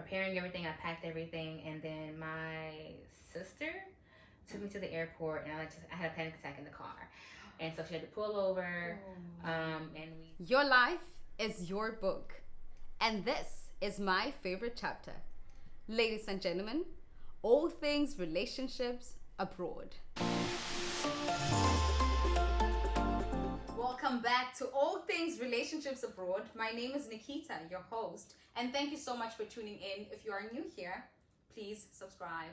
preparing everything. I packed everything, and then my sister took me to the airport, and I had a panic attack in the car, and so she had to pull over. Your life is your book, and this is my favorite chapter. Ladies and gentlemen, all things relationships abroad. Welcome back to All Things Relationships Abroad. My name is Nikita, your host, and thank you so much for tuning in. If you are new here, please subscribe,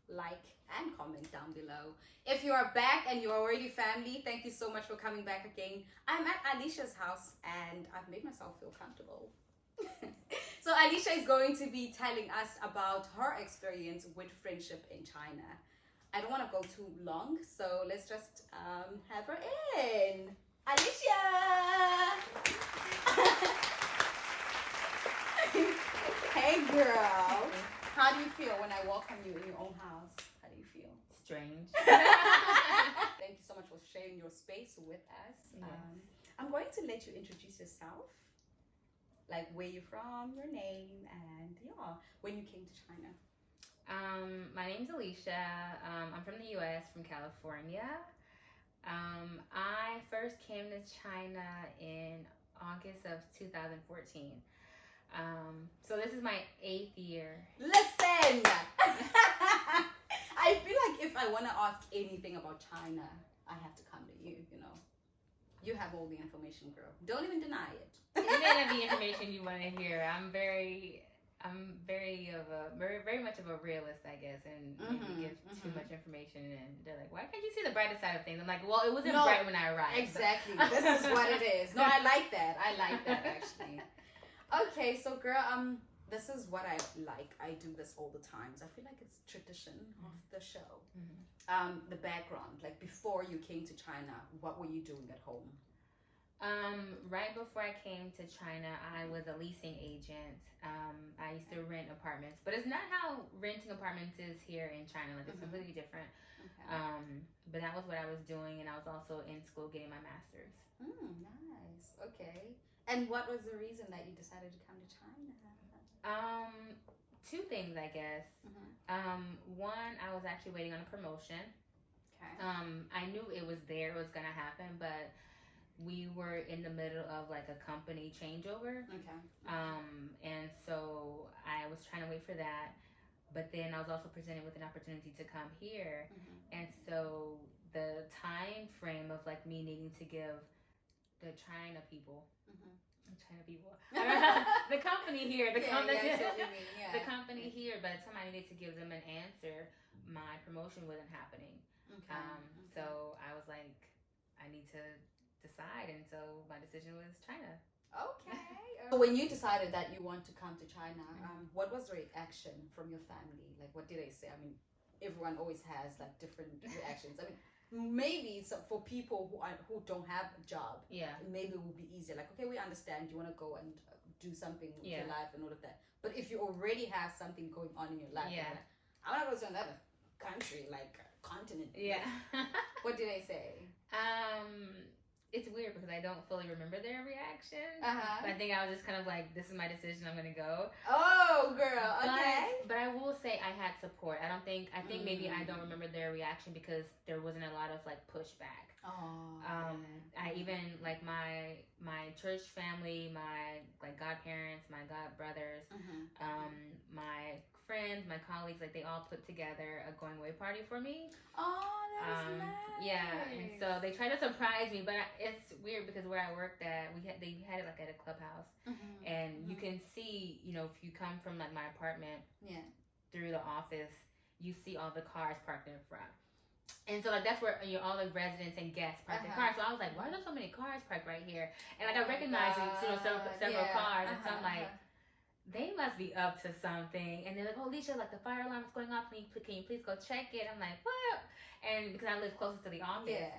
like, and comment down below. If you are back and you're already family, thank you so much for coming back again. I'm at Alecia's house and I've made myself feel comfortable. So Alecia is going to be telling us about her experience with friendship in China. I don't want to go too long, so let's just have her in. Alecia! Hey girl! How do you feel when I welcome you in your own house? How do you feel? Strange. Thank you so much for sharing your space with us. Yes. I'm going to let you introduce yourself, like where you're from, your name, and when you came to China. My name's Alecia. I'm from the U.S., from California. I first came to China in August of 2014. So this is my 8th year. Listen! I feel like if I want to ask anything about China, I have to come to you, you know. You have all the information, girl. Don't even deny it. It may not be information you want to hear. I'm very much of a realist, I guess, and maybe give too much information, and they're like, why can't you see the brighter side of things? I'm like, well, it wasn't bright when I arrived. Exactly. This is what it is. No, I like that. Actually. Okay, so girl, this is what I like. I do this all the time. So I feel like it's tradition of the show. The background, like before you came to China, what were you doing at home? Right before I came to China, I was a leasing agent. I used to rent apartments, but it's not how renting apartments is here in China. Like, it's completely different. Okay. But that was what I was doing, and I was also in school getting my master's. Nice. Okay. And what was the reason that you decided to come to China? Two things, I guess. One, I was actually waiting on a promotion. Okay. I knew it was gonna happen, but we were in the middle of like a company changeover. Okay. And so I was trying to wait for that, but then I was also presented with an opportunity to come here. And so the time frame of like me needing to give the China people, the company here, the company here, by the time I needed to give them an answer, my promotion wasn't happening. So I was like, I need to decide, and so my decision was China. Okay. So when you decided that you want to come to China, what was the reaction from your family? Like, what did they say? I mean, everyone always has like different reactions. I mean, maybe for people who don't have a job, maybe it will be easier. Like, okay, we understand you want to go and do something with your life and all of that. But if you already have something going on in your life, like, I want to go to another country, like continent. What did they say? It's weird because I don't fully remember their reaction. But I think I was just kind of like, this is my decision, I'm gonna go. Oh, girl, okay. But I will say I had support. I think maybe I don't remember their reaction because there wasn't a lot of like pushback. I even like my church family, my like godparents, my godbrothers, my friends, my colleagues, like they all put together a going away party for me. Oh, that's nice. Yeah, and so they tried to surprise me, but it's weird because where I worked at, they had it like at a clubhouse, and you can see, you know, if you come from like my apartment, through the office, you see all the cars parked in front. And so like that's where all the residents and guests park their cars. So I was like, why are there so many cars parked right here? And like I recognized several cars, and so I'm like, they must be up to something. And they're like, oh, Alecia, like the fire alarm is going off. Can you please go check it? I'm like, what? And because I live closer to the office.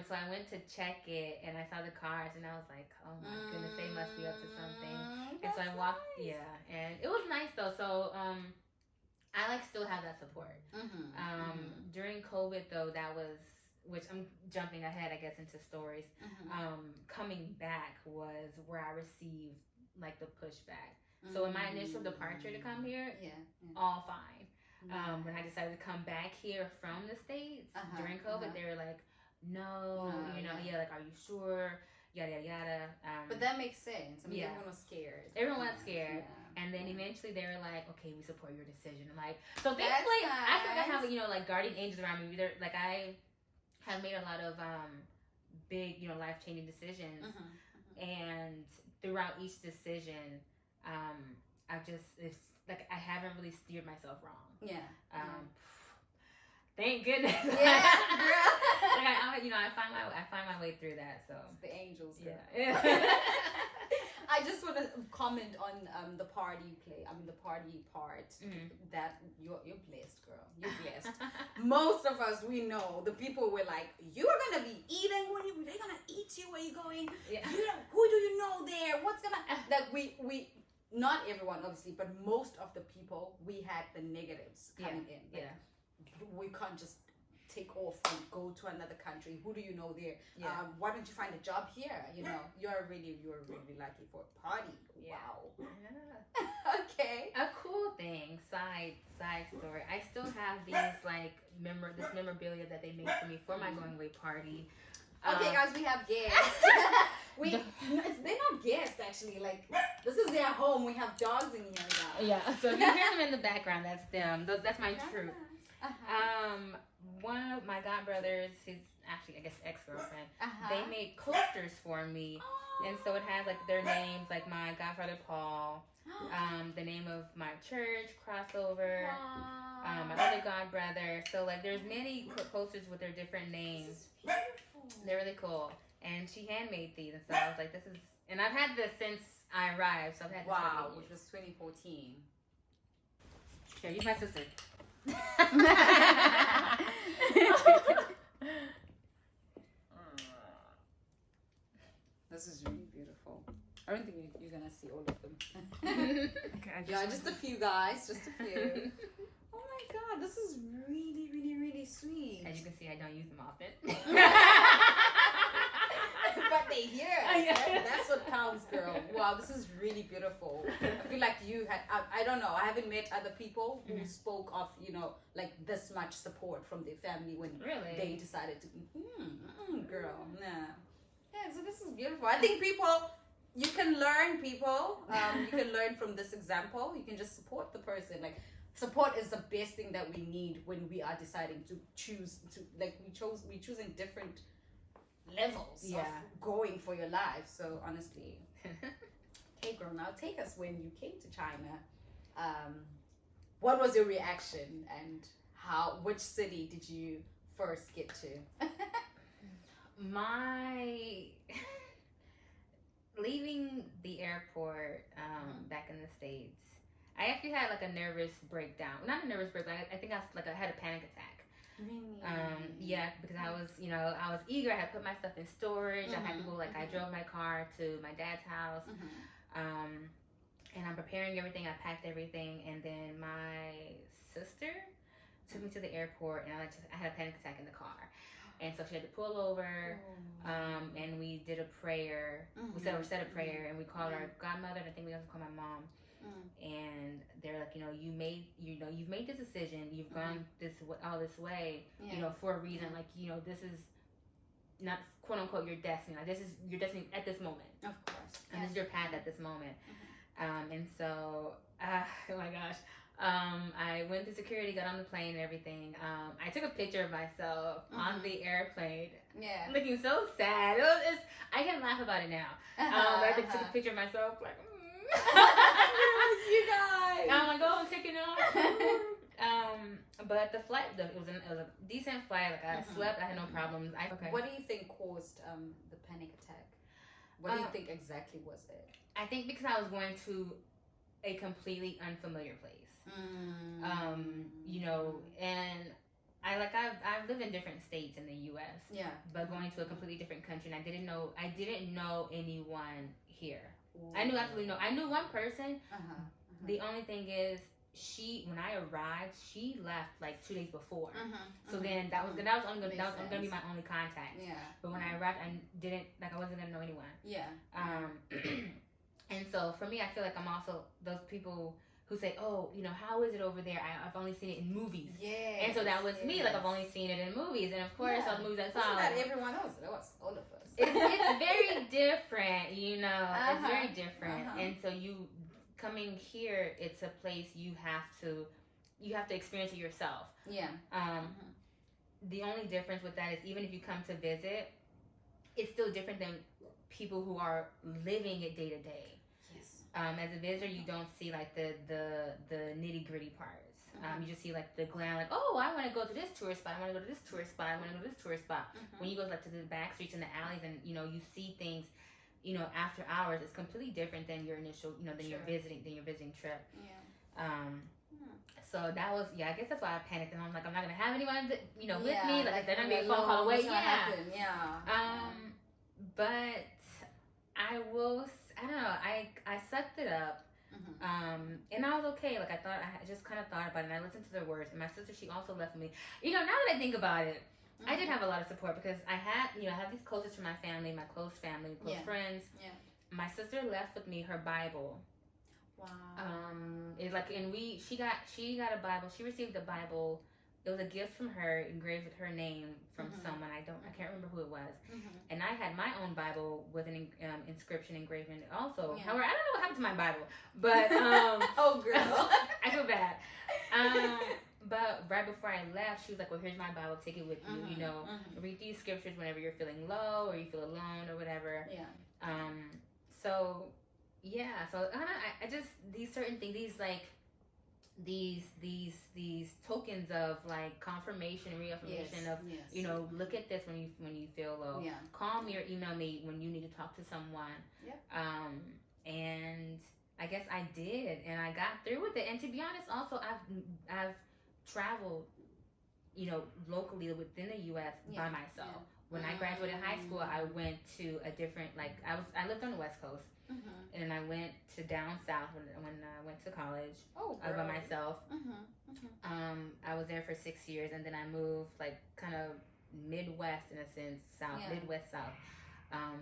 So I went to check it, and I saw the cars, and I was like, oh my goodness, they must be up to something. And so I walked, and it was nice though. So I like still have that support. During COVID though, that was, which I'm jumping ahead, I guess, into stories. Coming back was where I received like the pushback. So in my initial departure to come here, all fine. When I decided to come back here from the States during COVID, they were like, no, like, are you sure? Yada, yada. But that makes sense. I mean, everyone was scared. Everyone was scared. Yeah. And then eventually they were like, okay, we support your decision. I'm like, so thankfully, nice. I forgot how, like, guardian angels around me. They're, like, I have made a lot of big, life-changing decisions. And throughout each decision, it's like I haven't really steered myself wrong. Yeah. Thank goodness. Yeah, girl. Like I find my way through that. So it's the angels. Girl. Yeah. I just want to comment on the party play. I mean, the party part. That you're blessed, girl. You're blessed. Most of us, we know the people were like, you are gonna be eating. They're gonna eat you. Where you going? Yeah. Who do you know there? What's gonna like we. Not everyone, obviously, but most of the people, we had the negatives coming in. Like, we can't just take off and go to another country. Who do you know there? Yeah. Why don't you find a job here? You're really lucky for a party. Yeah. Wow. Yeah. Okay. A cool thing, side story. I still have these this memorabilia that they made for me for my going away party. Okay, guys, we have guests. They're not guests, actually. Like, this is their home. We have dogs in here now. Yeah, so if you hear them in the background, that's them. That's my troop. One of my godbrothers, his actually, I guess, ex-girlfriend, they made coasters for me. And so it has, like, their names, like my godfather, Paul, the name of my church, Crossover, my other godbrother. So, like, there's many coasters with their different names. They're really cool. And she handmade these, and so I was like, this is... And I've had this since I arrived, so I've had this for 8 years. Which was 2014. Here, use my sister. This is really beautiful. I don't think you're gonna see all of them. Okay, just a few, guys. Just a few. Oh my god, this is really, really, really sweet. As you can see, I don't use them often. But they here. That's what counts, girl. Wow, this is really beautiful. I feel like you had, I don't know, I haven't met other people who spoke of, like this much support from their family when they decided to, girl, nah. Yeah, so this is beautiful. I think you can learn you can learn from this example. You can just support the person. Like, support is the best thing that we need when we are deciding to choose we're choosing different levels of going for your life. So honestly, hey girl, now take us when you came to China. What was your reaction, and which city did you first get to? My leaving the airport back in the States, I actually had like a nervous breakdown. Not a nervous breakdown. I think I had a panic attack. Really? Because I was eager. I had put my stuff in storage. I had people I drove my car to my dad's house, and I'm preparing everything. I packed everything, and then my sister took me to the airport, and I had a panic attack in the car. And so she had to pull over, and we did a prayer. We said a prayer, and we called our godmother, and I think we also called my mom. And they're like, you've made this decision. You've gone all this way, for a reason. Like, this is not quote unquote your destiny. Like, this is your destiny at this moment. Of course. And this is your path at this moment. And so, oh my gosh. I went through security, got on the plane and everything. I took a picture of myself on the airplane. Yeah. Looking so sad. I can laugh about it now. I took a picture of myself like, you guys. I'm like, I'm taking off. But the flight, it was a decent flight. Like, I slept, I had no problems. What do you think caused the panic attack? What do you think exactly was it? I think because I was going to a completely unfamiliar place. And I've lived in different states in the U.S. Yeah. But going to a completely different country, and I didn't know anyone here. Ooh. I knew one person. The only thing is, when I arrived, she left like 2 days before. So then that was gonna be my only contact. Yeah. But when I arrived, I wasn't gonna know anyone. Yeah. And so for me, I feel like I'm also those people who say, oh, how is it over there? I've only seen it in movies. Yeah. And so that was me. Like, I've only seen it in movies. And of course, all the movies I saw. Not everyone else. That was all of us. It's very different, It's very different. And so coming here, it's a place you have to experience it yourself. Yeah. The only difference with that is even if you come to visit, it's still different than people who are living it day to day. As a visitor, you don't see like the nitty gritty parts. You just see like the glam, like, oh, I want to go to this tourist spot. I want to go to this tourist spot. I want to go to this tourist spot. When you go like to the back streets and the alleys, and you see things, after hours, it's completely different than your initial, than your visiting trip. So that was, I guess that's why I panicked, and I'm like, I'm not gonna have anyone, with me. Like they're not gonna be a phone call away. But I don't know. I sucked it up. And I was okay. Like I just kind of thought about it, and I listened to their words. And my sister, she also left with me. Now that I think about it, I did have a lot of support because I had, I have these closest to my family, my close friends. Yeah. My sister left with me her Bible. Wow. She got a Bible. She received a Bible. It was a gift from her, engraved with her name from someone. I can't remember who it was. And I had my own Bible with an inscription engraved in it also. Yeah. However, I don't know what happened to my Bible, but oh girl, I feel bad. But right before I left, she was like, "Well, here's my Bible. Take it with you. Read these scriptures whenever you're feeling low or you feel alone or whatever." Yeah. So I just these certain things, these tokens of like confirmation and reaffirmation of look at this when you feel low. Yeah. Call me or email me when you need to talk to someone. Yep. And I guess I did, and I got through with it. And to be honest, also I've traveled, locally within the U.S. by myself. Yeah. When I graduated high school, I went to a different I lived on the West Coast. And I went to down south when I went to college by myself. I was there for 6 years, and then I moved kind of Midwest in a sense, Midwest South.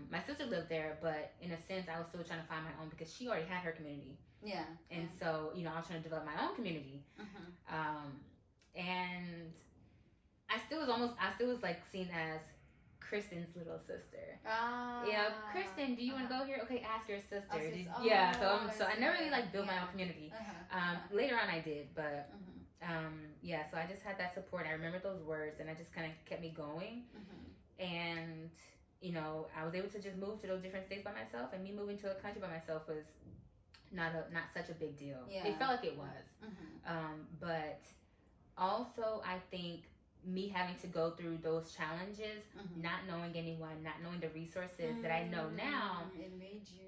My sister lived there, but in a sense, I was still trying to find my own because she already had her community. Yeah. And so, I was trying to develop my own community. And I still was like seen as Kristen's little sister. Kristen, do you want to go here? Okay, ask your sister. So I never really built my own community. Later on I did, but so I just had that support. I remember those words, and it just kind of kept me going. And I was able to just move to those different states by myself, and me moving to a country by myself was not such a big deal. Yeah. It felt like it was. But also I think me having to go through those challenges, not knowing anyone, not knowing the resources that I know now, it made you.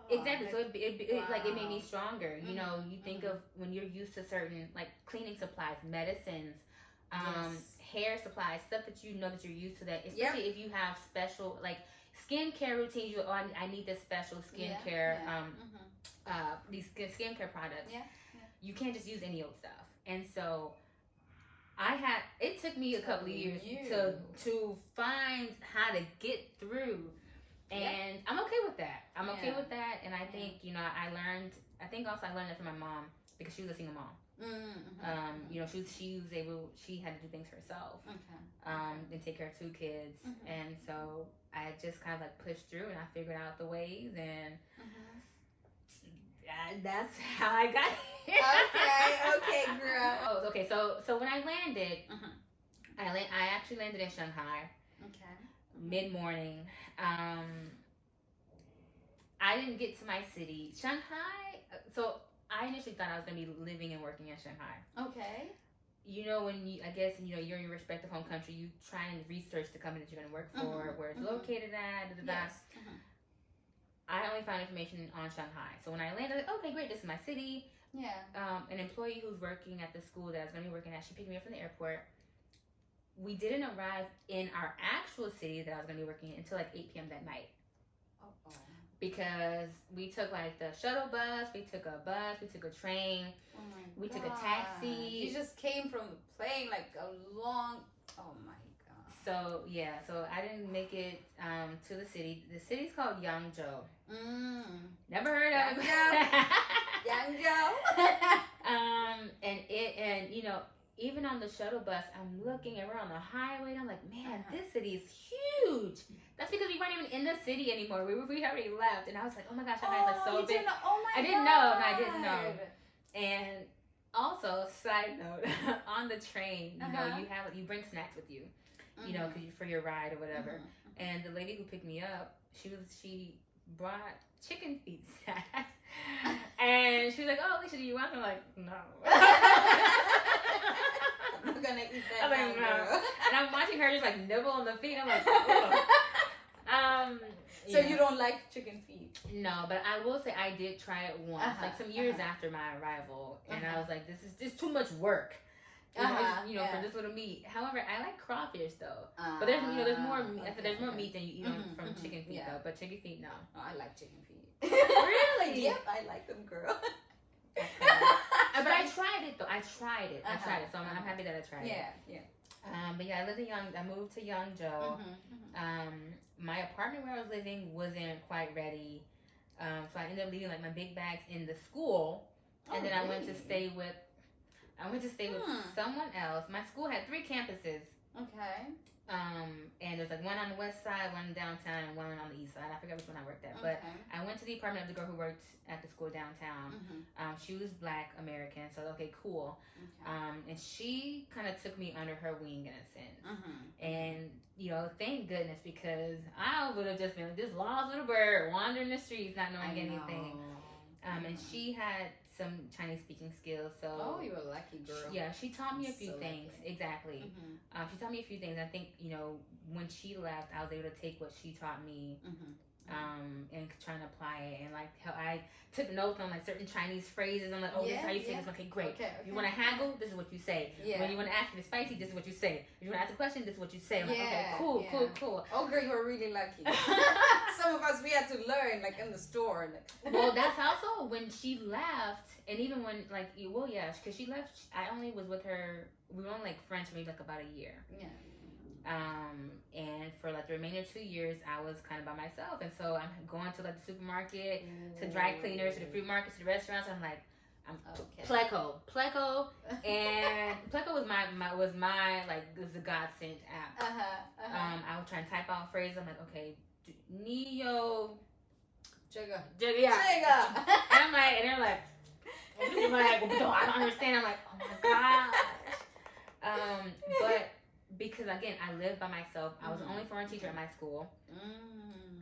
Exactly. So it made me stronger. You think of when you're used to certain cleaning supplies, medicines, hair supplies, stuff that that you're used to. That especially if you have special skincare routines. I need this special skincare. These skincare products. Yeah. You can't just use any old stuff, and so. It took me a couple of years to find how to get through, and I'm okay with that. I'm okay with that, and I think I learned that from my mom because she was a single mom. She had to do things herself, and take care of 2 kids, and so I just kind of pushed through, and I figured out the ways, and that's how I got here. Okay, girl. Oh, okay. So when I landed, I actually landed in Shanghai. Okay. Mid-morning. I didn't get to my city, Shanghai. So I initially thought I was gonna be living and working in Shanghai. Okay. When you're in your respective home country, you try and research the company that you're gonna work for, where it's located at. Yes. I only found information on Shanghai. So when I landed, I was like, okay, great, this is my city. Yeah. An employee who's working at the school that I was going to be working at, she picked me up from the airport. We didn't arrive in our actual city that I was going to be working in until 8 p.m. that night. Uh-oh. Because we took the shuttle bus, we took a bus, we took a train, took a taxi. You just came from the plane a long, oh my God. So I didn't make it to the city. The city's called Yangzhou. Never heard of it. Yangzhou. And you know, even on the shuttle bus, I'm looking and we're on the highway and I'm like, man, this city is huge. That's because we weren't even in the city anymore. We already left, and I was like, oh my gosh, I like so big. I didn't know. No, I didn't know. And also, side note, on the train, you know, you bring snacks with you, you know, for your ride or whatever. And the lady who picked me up, she brought chicken feet snacks, and she was like, "Oh, Alecia, do you want?" I'm like, "No." I'm not gonna eat that. I'm like, "No." And I'm watching her just like nibble on the feet. I'm like, "Oh." So you don't like chicken feet? No, but I will say I did try it once, like some years after my arrival, and I was like, "This is too much work." You know, for this little meat. However, I like crawfish though. But there's more meat than you eat from chicken feet though. But chicken feet, no. Oh, I like chicken feet. Really? Yep, I like them, girl. But I tried it though. I tried it. So I'm happy that I tried it. Yeah. But yeah, I moved to Yangzhou. My apartment where I was living wasn't quite ready. So I ended up leaving like my big bags in the school, and then I went to stay with someone else. My school had 3 campuses. Okay. And there's like one on the west side, one downtown, and one on the east side. I forget which one I worked at. But I went to the apartment of the girl who worked at the school downtown. She was Black American, so okay, cool. And she kind of took me under her wing in a sense. And, you know, thank goodness, because I would have just been like this lost little bird wandering the streets not knowing anything. And she had some Chinese speaking skills, so you were lucky, girl. Yeah, she taught me a few things. Lucky. Exactly. She taught me a few things. I think, you know, when she left, I was able to take what she taught me and trying to apply it, and like how I took notes on like certain Chinese phrases. I'm like, oh, this is how you say this. Okay, great. If you want to haggle, this is what you say. When you want to ask if it's spicy, this is what you say. If you want to ask a question, this is what you say. I'm like, okay, cool. Oh, girl, you were really lucky. Some of us, we had to learn like in the store. Well, that's also when she left. And even when, like, because she left, I only was with her, we were only, like, friends maybe, like, about a year. Yeah. And for, like, the remaining 2 years, I was kind of by myself. And so I'm going to, like, the supermarket, to dry cleaners, to the fruit markets, to the restaurants. I'm like, Pleco. And Pleco was my, like, it was a God-sent app. I would try and type out phrases. I'm like, okay, Neo. Jigga. And I'm like, and they're like, I don't understand. I'm like, oh my gosh. But because again, I lived by myself. I was the only foreign teacher at my school.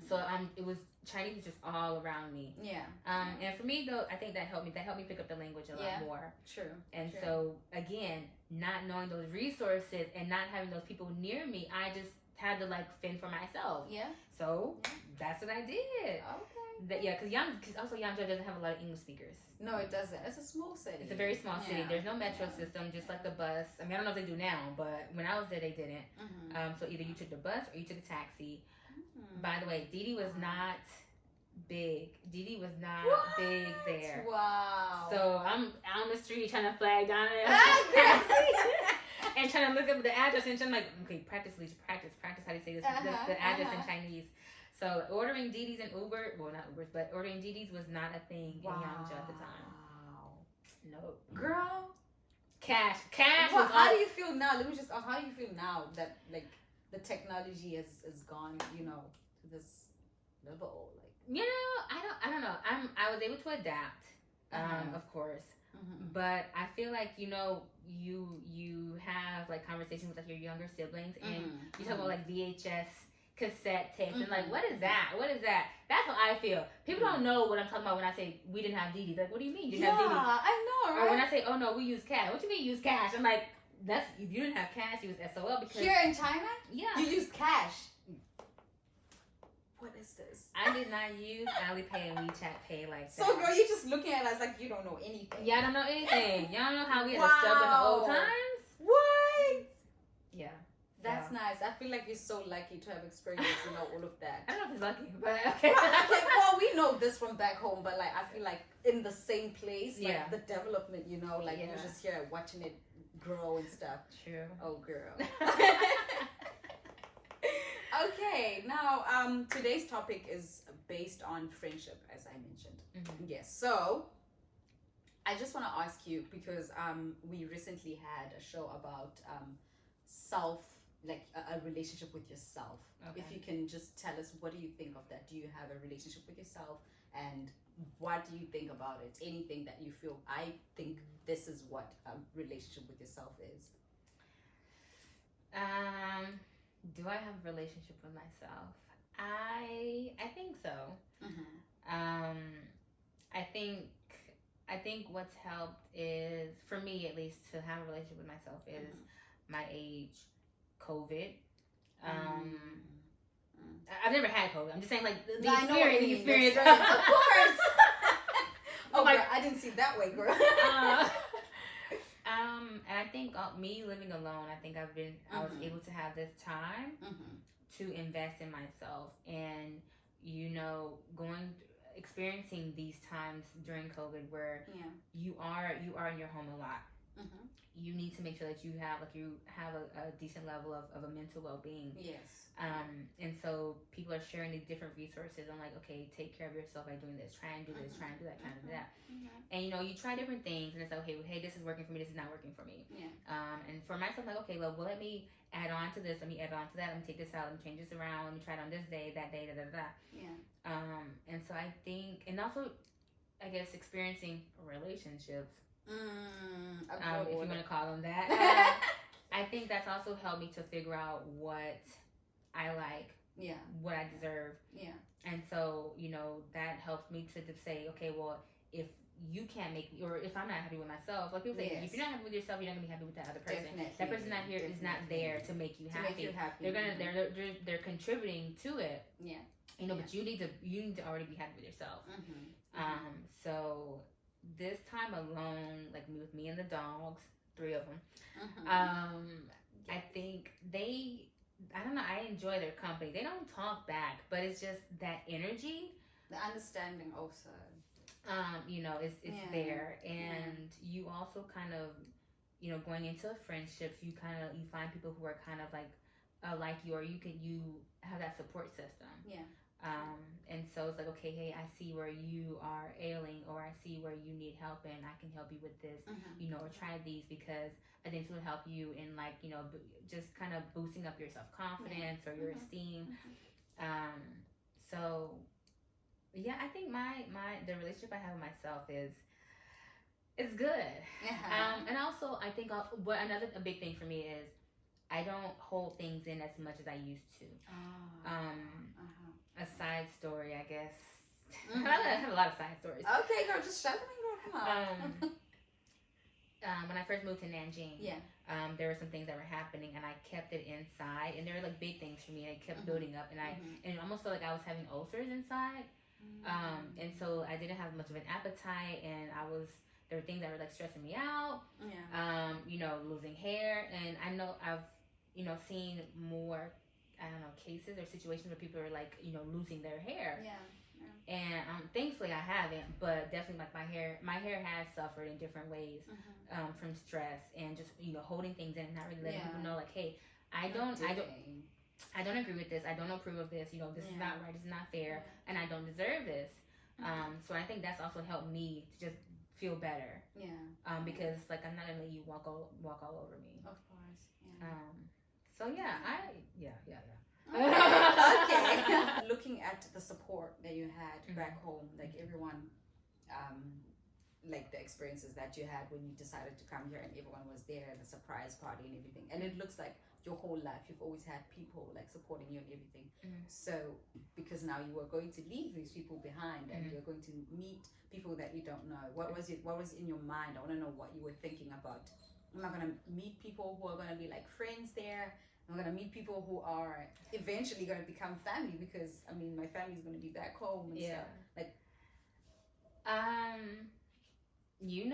So it was Chinese was just all around me. Yeah. And for me though, I think that helped me. That helped me pick up the language a lot more. True. And so again, not knowing those resources and not having those people near me, I just had to like fend for myself. Yeah. So that's what I did. Okay. Because also Yangzhou doesn't have a lot of English speakers. No, it doesn't. It's a small city. It's a very small city. There's no metro system, just like the bus. I mean, I don't know if they do now, but when I was there, they didn't. So either you took the bus or you took a taxi. By the way, Didi was not big. Didi was not big there. Wow. So I'm on the street trying to flag down it. And trying to look up the address, and I'm like, okay, practice how to say this, the address in Chinese. So ordering Didi's and Uber, well, not Ubers, but ordering Didi's was not a thing in Yangzhou at the time. No. Girl. Cash. Well, how do you feel now? Let me just ask, how do you feel now that, like, the technology has gone, you know, to this level? Like, you know, I don't know. I was able to adapt, of course. But I feel like, you know, you have like conversations with like your younger siblings, and you talk about like VHS cassette tapes and like, what is that? That's how I feel. People don't know what I'm talking about when I say we didn't have DD. Like, what do you mean you didn't have DD? I know, right? Or when I say, oh no, we use cash. What do you mean use cash? I'm like, that's if you didn't have cash, you use SOL. Because here in China, you use cash. What is this? I did not use Alipay and WeChat Pay like that. So, girl, you're just looking at us like you don't know anything. Yeah, I don't know anything. Y'all know how we had to struggle in the old times? What? Yeah. That's nice. I feel like you're so lucky to have experienced, you know, all of that. I don't know if it's lucky, but okay. Well, we know this from back home, but like I feel like in the same place, like the development, you know, like you're just here watching it grow and stuff. True. Oh, girl. Okay, now today's topic is based on friendship, as I mentioned. Yes, so I just want to ask you because we recently had a show about self, like a relationship with yourself. Okay. If you can just tell us, what do you think of that? Do you have a relationship with yourself, and what do you think about it? Anything that you feel, I think this is what a relationship with yourself is. Do I have a relationship with myself? I think so. I think what's helped is, for me at least, to have a relationship with myself is my age, COVID. I've never had COVID. I'm just saying, like, the experience. Of course. Oh, like, I didn't see it that way, girl. And I think me living alone, I think I was able to have this time to invest in myself, and experiencing these times during COVID where you are in your home a lot. You need to make sure that you have a decent level of a mental well-being. Yes. And so people are sharing these different resources. I'm like, okay, take care of yourself by doing this. Try and do this. Try and do that. Try and do that. And you try different things, and it's like, okay, well, hey, this is working for me. This is not working for me. Yeah. And for myself, I'm like, okay, well, let me add on to this. Let me add on to that. Let me take this out. Let me change this around. Let me try it on this day, that day, da da da. Yeah. And so I think, and also, I guess, experiencing relationships. If you want to call them that. I think that's also helped me to figure out what I like, what I deserve. Yeah. And so, that helps me to say, okay, well, if you can't make me, or if I'm not happy with myself, like people say, if you're not happy with yourself, you're not gonna be happy with that other person. Definitely. That person not here is not there to make you happy. They're contributing to it. Yeah. But you need to already be happy with yourself. So this time alone, like with me and the dogs, 3 of them, I think I don't know, I enjoy their company. They don't talk back, but it's just that energy. The understanding also. It's there. And you also kind of, going into friendships, you find people who are kind of like you, or you have that support system. Yeah. And so it's like, okay, hey, I see where you are ailing, or I see where you need help, and I can help you with this, or try these, because I think this will help you in just kind of boosting up your self-confidence or your esteem. So yeah, I think the relationship I have with myself is good. And also I think a big thing for me is I don't hold things in as much as I used to. A side story, I guess. I have a lot of side stories. Okay, girl, just shut them, girl. Come on. When I first moved to Nanjing, there were some things that were happening, and I kept it inside, and they were like big things for me, and it kept building up, and it almost felt like I was having ulcers inside. And so I didn't have much of an appetite, and there were things that were like stressing me out. Losing hair, and I know I've seen more, I don't know, cases or situations where people are like, losing their hair. Yeah. And thankfully I haven't, but definitely like my hair has suffered in different ways from stress and just holding things in and not really letting people know, like, hey, I don't agree with this. I don't approve of this. This is not right. This is not fair, and I don't deserve this. So I think that's also helped me to just feel better. Yeah. Because like I'm not gonna let you walk all over me. Of course. Yeah. So yeah, Okay. Looking at the support that you had back home, like everyone, like the experiences that you had when you decided to come here, and everyone was there, the surprise party and everything, and it looks like your whole life you've always had people like supporting you and everything. So because now you are going to leave these people behind, and you're going to meet people that you don't know, what was in your mind? I want to know what you were thinking about. I'm not going to meet people who are going to be like friends there. I'm going to meet people who are eventually going to become family, because I mean my family's going to be back home and stuff. Like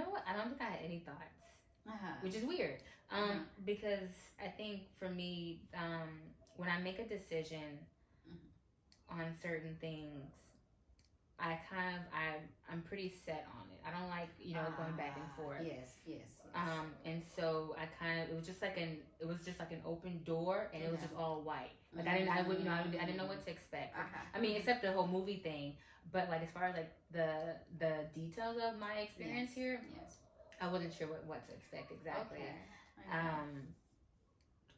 what? I don't think I had any thoughts, which is weird. Because I think for me, when I make a decision on certain things, I'm pretty set on it. I don't like, going back and forth. Yes. And so it was just like an open door, and it was just all white. Like I didn't know what to expect. I mean, except the whole movie thing, but like as far as like the details of my experience here, I wasn't sure what to expect exactly.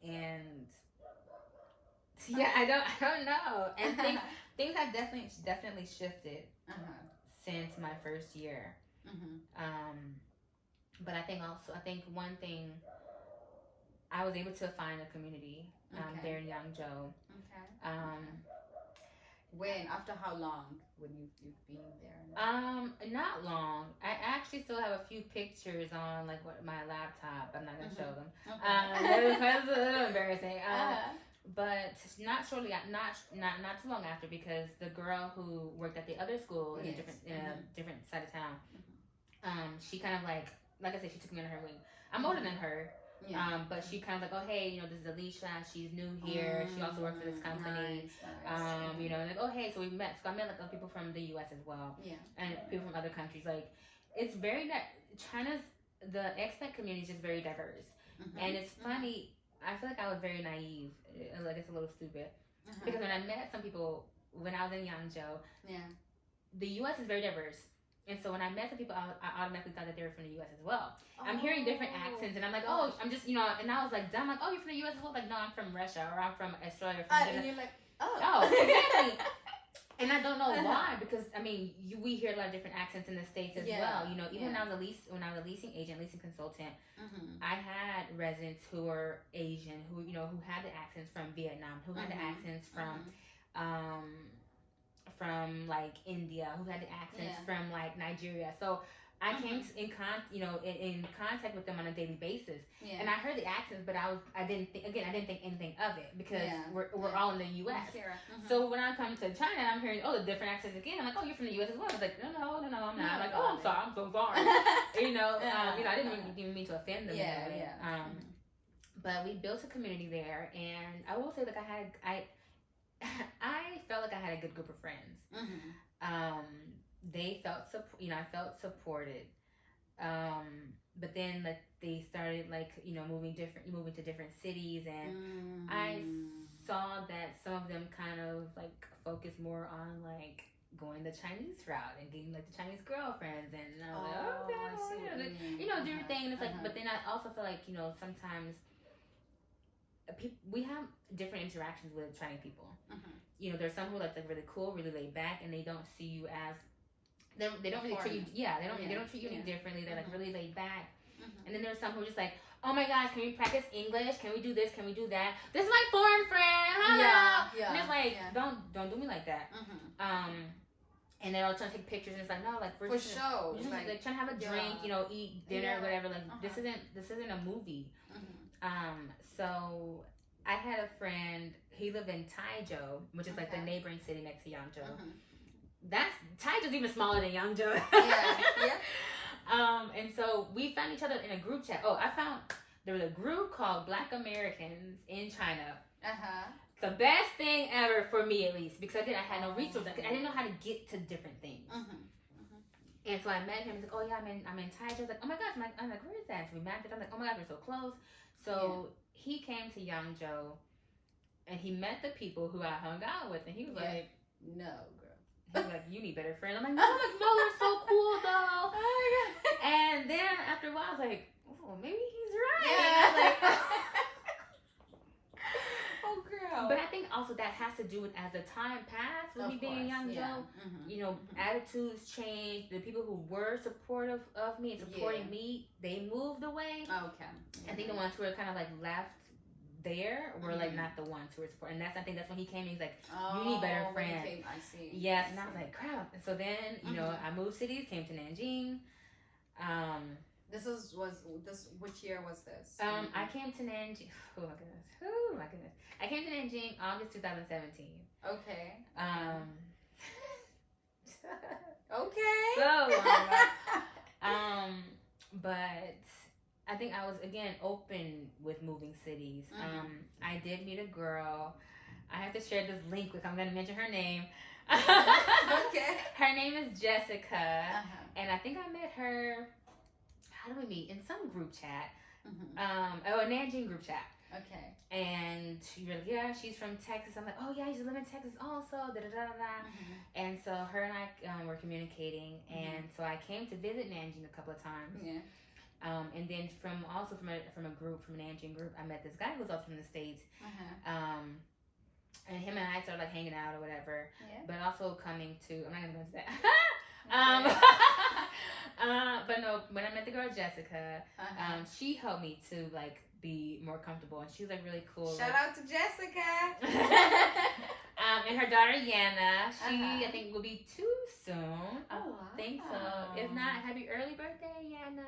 And yeah, I don't know. And things have definitely shifted since my first year. But I think one thing, I was able to find a community there in Yangzhou. When? After how long when you've been there? Not long. I actually still have a few pictures on like my laptop. I'm not gonna show them. That's a little embarrassing. But not too long after, because the girl who worked at the other school in a different side of town, she kind of like I said, she took me under her wing. I'm older than her. But she kind of like, oh hey, this is Alecia. She's new here. She also works for this company. Nice. Like, oh hey, so we met. So I met like other people from the U.S. as well. And people from other countries. Like, it's very the expat community is just very diverse. And it's funny. I feel like I was very naive. Like, it's a little stupid. Because when I met some people when I was in Yangzhou, the U.S. is very diverse. And so when I met some people, I automatically thought that they were from the U.S. as well. I'm hearing different accents, and I'm like, oh, I'm just, and I was like, dumb, like, oh, you're from the U.S. as well? Like, no, I'm from Russia, or I'm from Australia. And you're like, oh, exactly. And I don't know why, because, I mean, we hear a lot of different accents in the States as well. Even when I was a leasing consultant, I had residents who were Asian, who had the accents from Vietnam, who had the accents from like India, who had the accents from like Nigeria. So I came in contact with them on a daily basis, and I heard the accents, but I didn't think anything of it, because we're all in the U.S. So when I come to China, I'm hearing the different accents again. I'm like, oh, you're from the U.S. as well. I was like, no, I'm not. I'm like, oh, I'm sorry, I'm so sorry. I didn't even mean to offend them. But we built a community there, and I will say, like, I felt like I had a good group of friends. They felt I felt supported. But then like they started like moving to different cities, and I saw that some of them kind of like focused more on like going the Chinese route and getting like the Chinese girlfriends, and I was like, do your thing. And it's like, but then I also feel like sometimes we have different interactions with Chinese people. There's some who are like really cool, really laid back, and they don't see you as they don't really treat you. They don't treat you any differently. They're like really laid back. And then there's some who are just like, oh my gosh, can we practice English? Can we do this? Can we do that? This is my foreign friend. Hello. And it's like, don't do me like that. And they're all trying to take pictures, and it's like, no, like we're just like trying to have a drink, eat dinner, whatever. Like this isn't a movie. So I had a friend. He lived in Taizhou, which is like the neighboring city next to Yangzhou. Taizhou's even smaller than Yangzhou. And so we found each other in a group chat. I found there was a group called Black Americans in China. The best thing ever for me, at least, because I had no resources. I didn't know how to get to different things. And so I met him. He's like, oh yeah, I'm in Taizhou. I was like, oh my gosh. I'm like, where is that? So we mapped it. I'm like, oh my gosh, we're so close. So he came to Yangzhou, and he met the people who I hung out with, and he was like, no, girl. He was like, you need better friends. I'm like, no, they're so cool though. And then after a while, I was like, oh, maybe he's right. I was like, oh girl. But I think also that has to do with, as the time passed with me being in Yangzhou, attitudes changed. The people who were supportive of me and supporting me, they moved away. I think the ones who were kind of like left there were like not the ones who were supporting. And I think that's when he came. He's like, you need better friends. I see. Yes, and I was like, crap. And so then I moved cities, came to Nanjing. Which year was this? I came to Nanjing. Oh my goodness. I came to Nanjing August 2017. Okay. So but I think I was again open with moving cities. I did meet a girl. I have to share this link with. I'm going to mention her name. Her name is Jessica, and I think I met her. how do we meet? In some group chat. Mm-hmm. A Nanjing group chat. Okay. And she was like, yeah, she's from Texas. I'm like, oh yeah, I used to live in Texas also. Da da da da. And so her and I were communicating, and so I came to visit Nanjing a couple of times. Yeah. And then from a group, from a Nanjing group, I met this guy who was also from the States. And him and I started like hanging out or whatever. Yeah. But also coming to, I'm not gonna go into that. But no, when I met the girl Jessica, she helped me to like be more comfortable, and she was like really cool. Shout out to Jessica. And her daughter Yana, she I think will be 2 soon. I think so. If not, happy early birthday, Yana.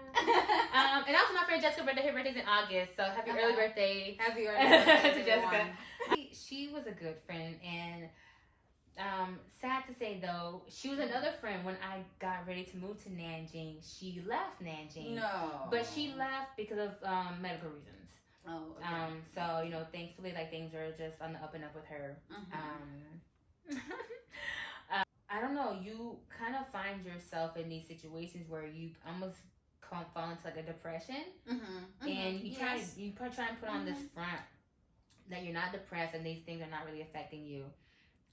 And also my friend Jessica's birthday. Her birthday's in August, so happy early birthday. Happy early birthday to Jessica. She was a good friend, and sad to say though, she was another friend when I got ready to move to Nanjing. She left Nanjing. No. But she left because of medical reasons. Oh, okay. So, you know, thankfully, like, things are just on the up and up with her. I don't know, you kind of find yourself in these situations where you almost fall into, like, a depression. And you try and put on this front that you're not depressed and these things are not really affecting you.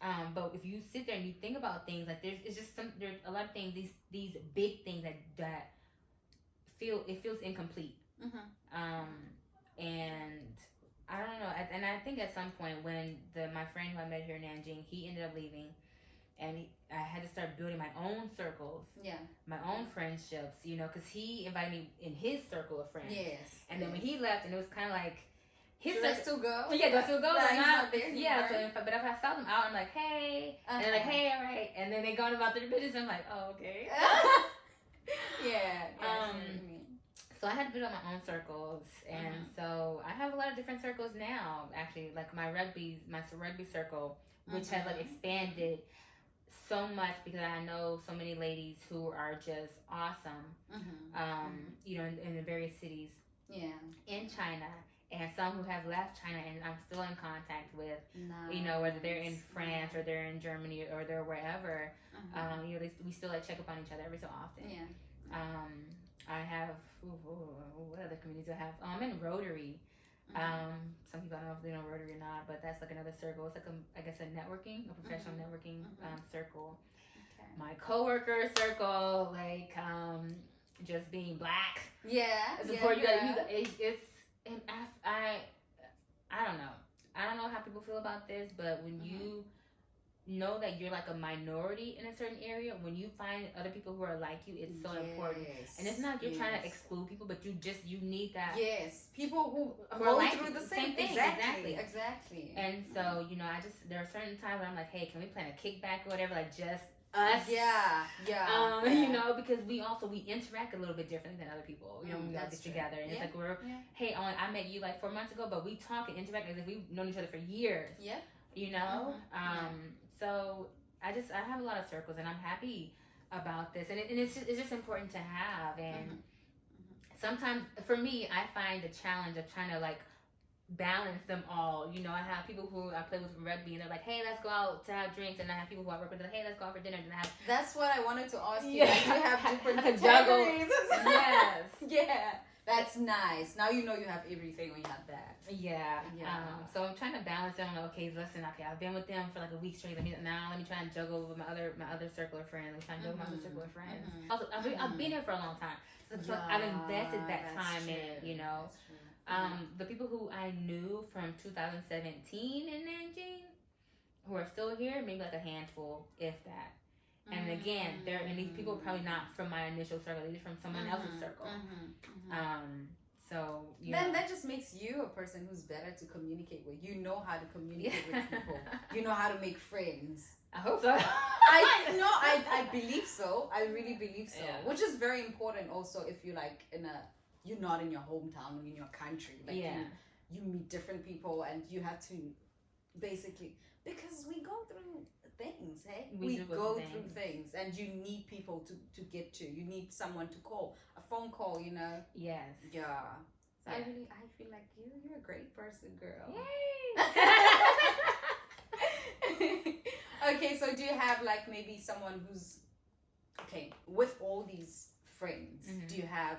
But if you sit there and you think about things, like, there's a lot of things, these big things that feels incomplete. And I don't know, and I think at some point when my friend who I met here in Nanjing, he ended up leaving, and I had to start building my own circles, my own friendships, you know, because he invited me in his circle of friends. And then when he left, and it was kind of like, do I still go? Yeah, do I still go? No, he's not there anymore. Yeah, but if I saw them out, I'm like, hey, and they're like, hey, all right, and then they go about their business, I'm like, oh, okay. So I had to build up my own circles, and so I have a lot of different circles now. Actually, like my rugby circle, which has like expanded so much because I know so many ladies who are just awesome. You know, in the various cities. In China, and some who have left China, and I'm still in contact with. You know, whether they're in France or they're in Germany or they're wherever. You know, we still like check up on each other every so often. I have, what other communities I have? I'm in Rotary. Some people, I don't know if they know Rotary or not, but that's like another circle. It's like I guess a professional networking circle. My coworker circle, like just being black. It's important. I don't know. I don't know how people feel about this, but when you know that you're like a minority in a certain area, when you find other people who are like you, it's so important. And it's not you're trying to exclude people, but you need that. People who go like through the same thing. Exactly. And so, you know, there are certain times where I'm like, hey, can we plan a kickback or whatever, like just us? You know, because we interact a little bit differently than other people. You know, when we all get together, and it's like hey, I met you like 4 months ago, but we talk and interact as if we've known each other for years. You know, so I have a lot of circles, and I'm happy about this, and it's just important to have. And sometimes for me, I find the challenge of trying to like balance them all. You know, I have people who I play with rugby, and they're like, hey, let's go out to have drinks, and I have people who I work with, hey, let's go out for dinner, and I have. That's what I wanted to ask you. Like, you have different categories. That's nice. Now you know you have everything when you have that. So I'm trying to balance it. I'm like, okay, listen, I've been with them for like a week straight. Let me try and juggle with my other circle of friends. Also, I've been here for a long time, so I've invested that time in it. You know, the people who I knew from 2017 in Nanjing, who are still here, maybe like a handful, if that. And again, these people are probably not from my initial circle; they're from someone else's circle. So then that just makes you a person who's better to communicate with. You know how to communicate with people. You know how to make friends. I hope so. I believe so. I really believe so. Which is very important also if you're like you're not in your hometown or in your country. Like you meet different people, and you have to basically, because we go through things, hey? We go through things, and you need people to get to. You need someone to call, a phone call, you know. So I feel like you're a great person, girl. Yay! Okay, so do you have like maybe someone who's with all these friends, do you have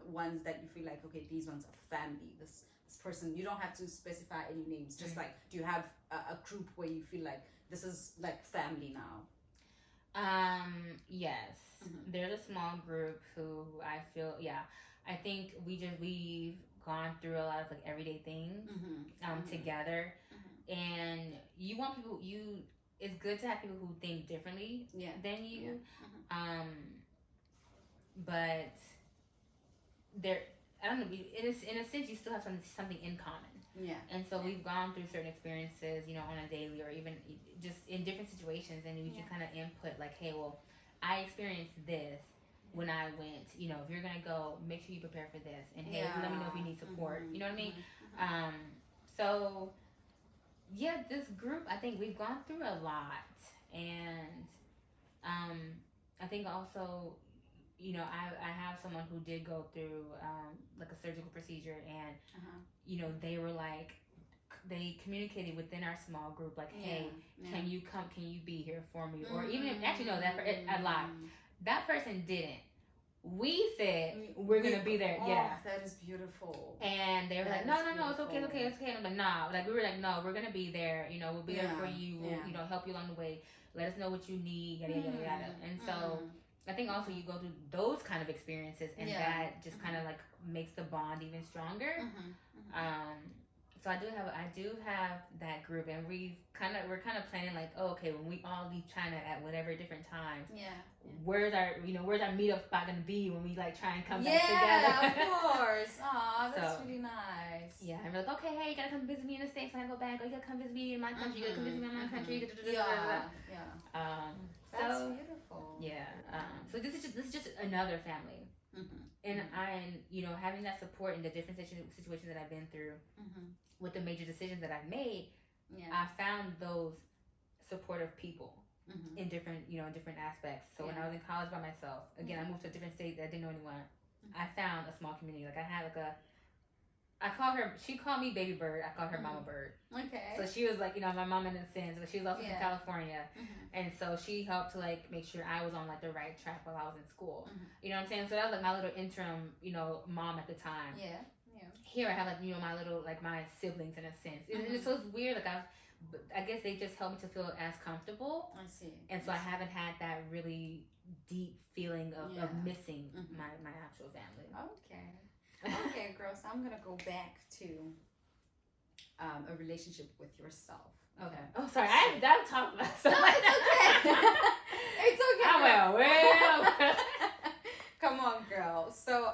ones that you feel like, okay, these ones are family? This person, you don't have to specify any names. Just like, do you have a group where you feel like this is like family now? Yes. There's a small group who I feel, I think we've gone through a lot of like everyday things together, and you want people, it's good to have people who think differently than you, but there, I don't know, in a sense you still have something in common. And so we've gone through certain experiences, on a daily or even just in different situations, and we can kind of input like, hey, well, I experienced this when I went, if you're going to go, make sure you prepare for this, and hey, let me know if you need support. You know what I mean? So this group, I think we've gone through a lot, and I think also, I have someone who did go through like a surgical procedure, and they were like, they communicated within our small group like, hey, can you come? Can you be here for me? Or even if, actually no, I lied. That person didn't. We said we're gonna be there. That is beautiful. And they were like, no, it's okay. And I'm like, nah. Like we were like, no, we're gonna be there. We'll be there for you. We'll help you along the way. Let us know what you need. Yada yada yada. And so I think also you go through those kind of experiences, and that just kind of like makes the bond even stronger. So I do have that group, and we're kind of planning like, oh, okay, when we all leave China at whatever different times, where's our meetup spot gonna be when we like try and come back together? Yeah, of course. Aw, that's really nice. Yeah, and we're like, okay, hey, you gotta come visit me in the States when I go back, or you gotta come visit me in my country, you gotta come visit me in my country. That's beautiful. Yeah. So this is just another family. And having that support in the different situations that I've been through, with the major decisions that I've made, I found those supportive people in different aspects. So when I was in college by myself, again, I moved to a different state that I didn't know anyone. I found a small community. Like I had she called me Baby Bird. I called her Mama Bird. Okay. So she was like, my mama in a sense, but she was also from California. And so she helped to like make sure I was on like the right track while I was in school. You know what I'm saying? So that was like my little interim, mom at the time. Here I have like, my little, like my siblings in a sense. And so it's weird. Like I guess they just help me to feel as comfortable. I see. And so I haven't had that really deep feeling of missing my actual family. Okay, girl, so I'm going to go back to a relationship with yourself. Okay. Oh, sorry. I don't talk about stuff. No, it's okay. It's okay. Well. Come on, girl. So,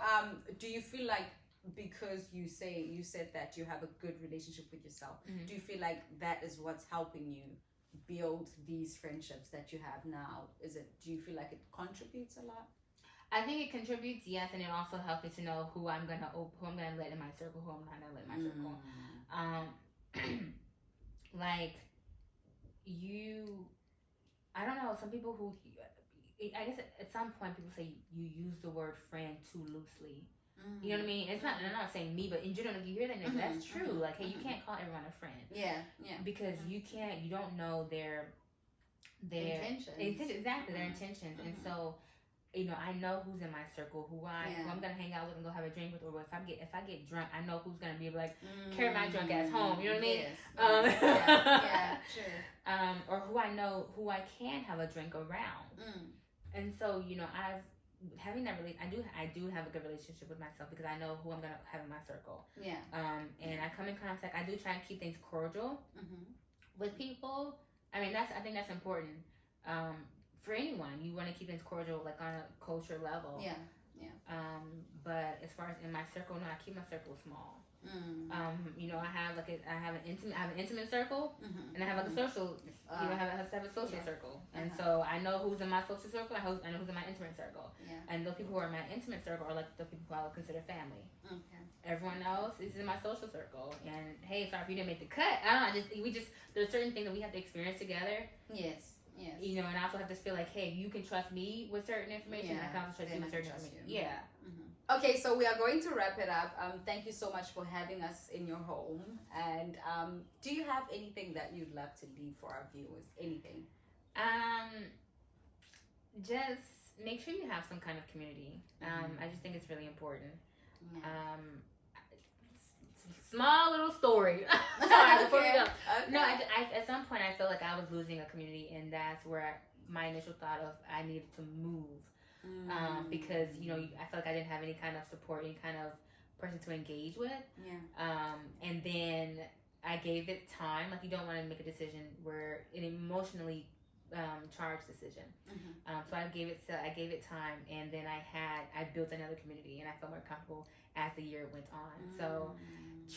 do you feel like, because you said that you have a good relationship with yourself, do you feel like that is what's helping you build these friendships that you have now? Do you feel like it contributes a lot? I think it contributes, yes, and it also helps me to know who I'm gonna let in my circle, who I'm not gonna let in my circle. Like I don't know. Some people who, I guess at some point people say you use the word friend too loosely. You know what I mean? It's not. I'm not saying me, but in general, you hear that, and that's true. Like, hey, you can't call everyone a friend. Because you can't. You don't know their intentions. Exactly, their intentions, and so. I know who's in my circle, who I'm gonna hang out with and go have a drink with, or if I get drunk, I know who's gonna be like carry my drunk ass home. You know what I mean? Yes. True. Or who I know who I can have a drink around. And so having that I do have a good relationship with myself because I know who I'm gonna have in my circle. And I come in contact. I do try and keep things cordial with people. I mean, I think that's important. For anyone, you want to keep things cordial, like on a culture level. But as far as in my circle, no, I keep my circle small. I have an intimate circle, and I have like a social. I have a social circle, and so I know who's in my social circle. I know who's in my intimate circle, and those people who are in my intimate circle are like the people who I would consider family. Everyone else is in my social circle, and hey, sorry if you didn't make the cut. I don't know. There's certain things that we have to experience together. Yes. And I also have to feel like, hey, you can trust me with certain information. I can also trust you with certain information. Okay, so we are going to wrap it up. Thank you so much for having us in your home. And do you have anything that you'd love to leave for our viewers? Anything? Just make sure you have some kind of community. I just think it's really important. Small little story. Sorry, before we go. Okay. No, I, at some point I felt like I was losing a community, and that's where my initial thought of I needed to move. Because, you know, I felt like I didn't have any kind of support, any kind of person to engage with. And then I gave it time. Like, you don't want to make a decision where an emotionally charged decision. So I gave it time, and then I built another community, and I felt more comfortable as the year went on. So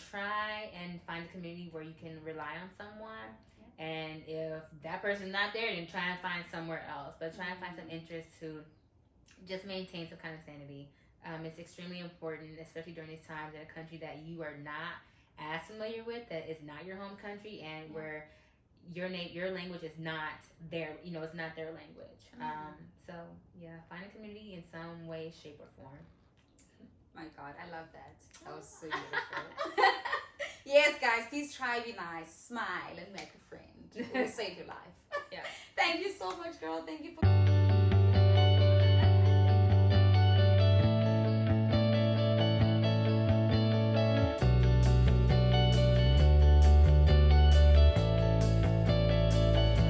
try and find a community where you can rely on someone. And if that person's not there, then try and find somewhere else. But try and find some interest to just maintain some kind of sanity. It's extremely important, especially during these times in a country that you are not as familiar with, that is not your home country, and where your language is not their, you know, it's not their language. So yeah, find a community in some way, shape, or form. My God, I love that. That was so beautiful. Yes, guys, please try be nice, smile, and make a friend. It will save your life. Yeah. Thank you so much, girl. Thank you for.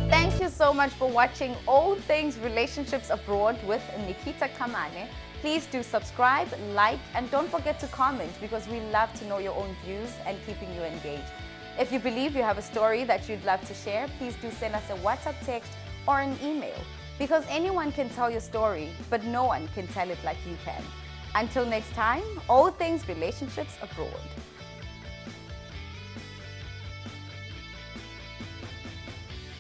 Thank you so much for watching All Things Relationships Abroad with Nikita Kamane. Please do subscribe, like, and don't forget to comment, because we love to know your own views and keeping you engaged. If you believe you have a story that you'd love to share, please do send us a WhatsApp text or an email, because anyone can tell your story, but no one can tell it like you can. Until next time, All Things Relationships Abroad.